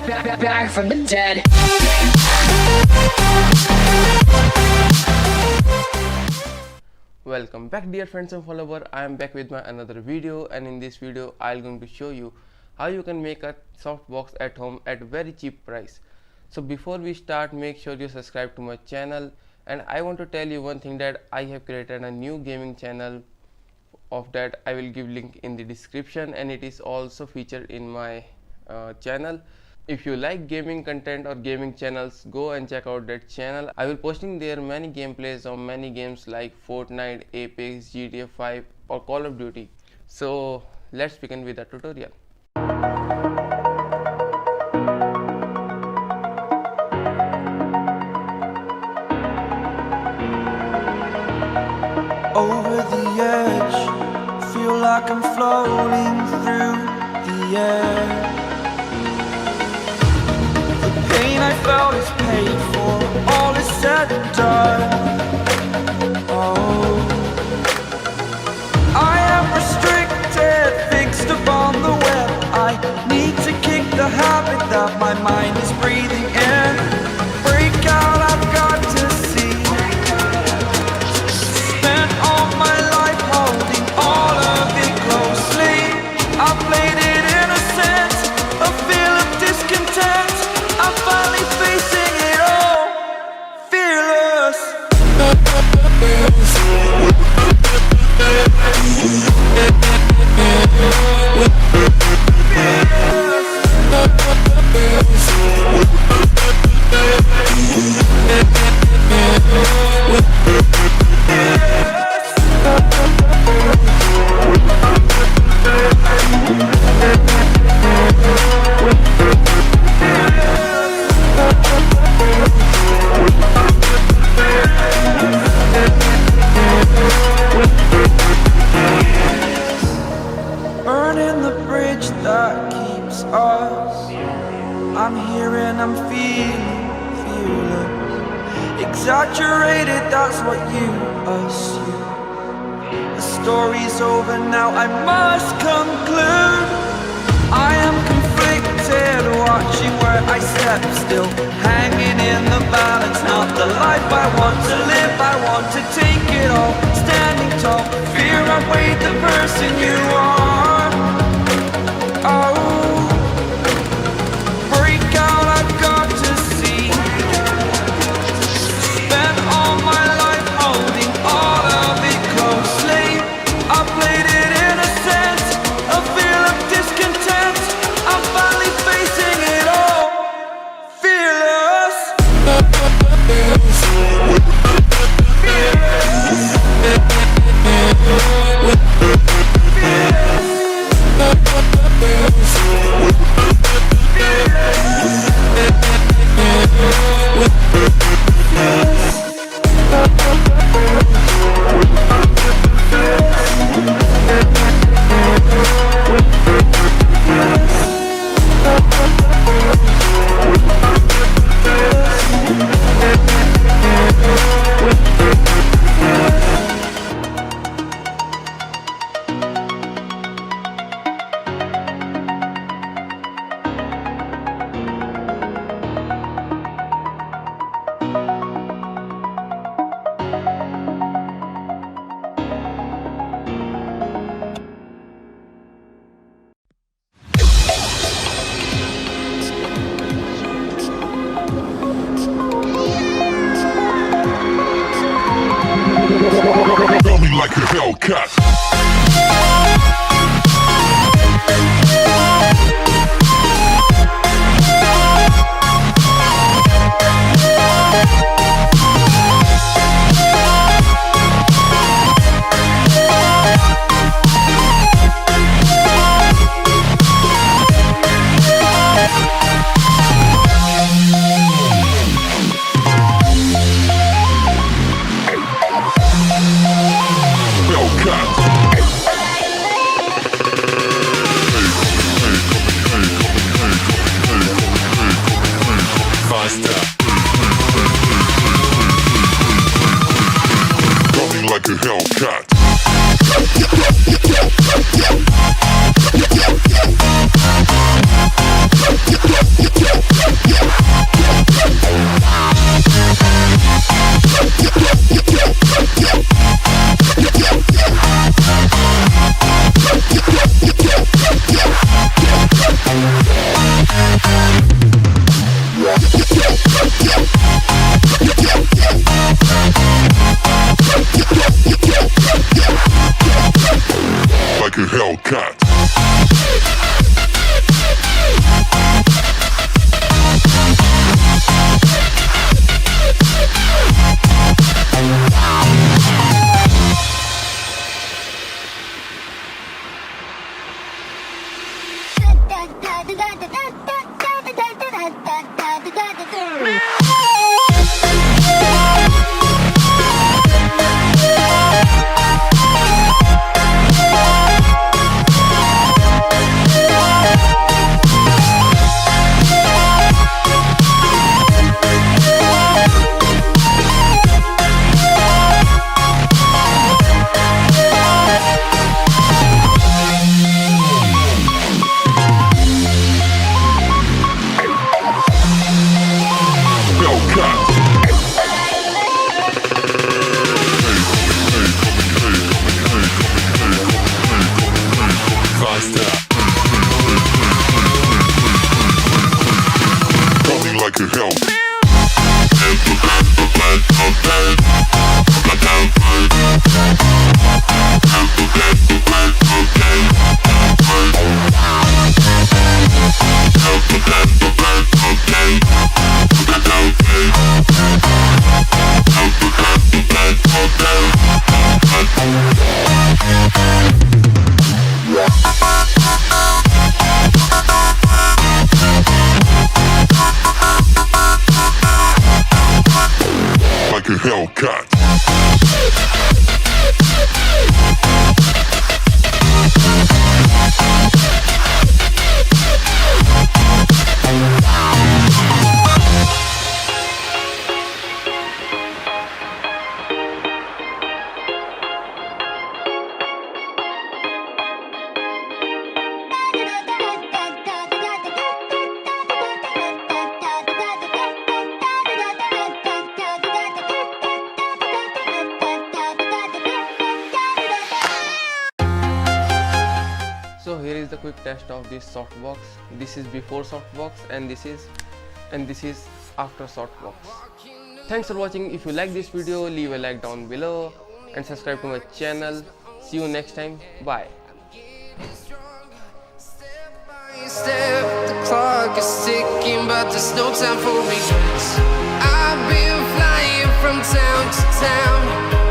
back from the dead. Welcome back, dear friends and followers. I am back with my another video, and in this video I'm going to show you how you can make a softbox at home at very cheap price. So before we start, make sure you subscribe to my channel, and I want to tell you one thing, that I have created a new gaming channel. Of that I will give link in the description, and it is also featured in my channel. If you like gaming content or gaming channels, go and check out that channel. I will posting there many gameplays of many games like Fortnite, Apex, GTA 5 or Call of Duty. So let's begin with the tutorial. Over the edge, feel like I'm floating through the air. The pain I felt is paid for, all is said and done. Oh, I am restricted, fixed upon the web. I need to kick the habit that my mind is breathing in. Break out, I've got to see. Spent all my life holding all of it closely. I played it innocent, a feel of discontent. I'm finally facing it all, fearless. Burning the bridge that keeps us. I'm here and I'm feeling fearless. Exaggerated, that's what you assume. The story's over now, I must conclude. I am conflicted, watching where I step still, hanging in the balance. Not the life I want to live, I want to take it all. Standing tall, fear outweighed the person you are. Oh, break out, I've got to see. Spent all my life holding all of it closely. I played it innocent, a feel of discontent. I'm finally facing it all, fearless. Tell me like a Hellcat. Hellcat. Like a hell. Like a Hellcat. So here is the quick test of this softbox. This is before softbox and this is after softbox. Thanks for watching. If you like this video, leave a like down below and subscribe to my channel. See you next time. Bye. Step, the clock is ticking, but there's no time for me. I've been flying from town to town.